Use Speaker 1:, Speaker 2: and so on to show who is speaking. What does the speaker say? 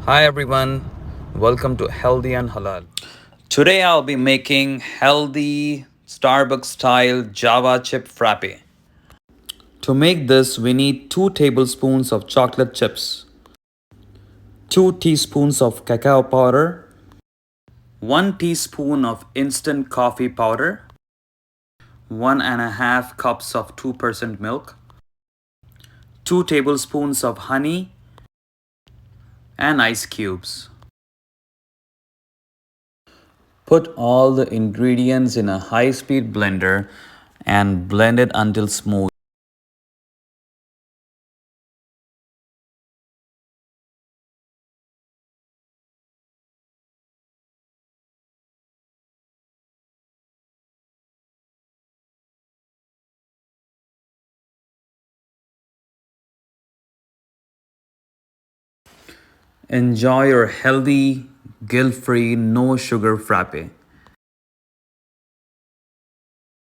Speaker 1: Hi everyone, welcome to Healthy and Halal. Today I'll be making healthy Starbucks style Java Chip Frappe. To make this, we need 2 tablespoons of chocolate chips, 2 teaspoons of cacao powder, 1 teaspoon of instant coffee powder, 1.5 cups of 2% milk, 2 tablespoons of honey, and ice cubes. Put all the ingredients in a high-speed blender and blend it until smooth. Enjoy your healthy, guilt-free, no sugar frappe.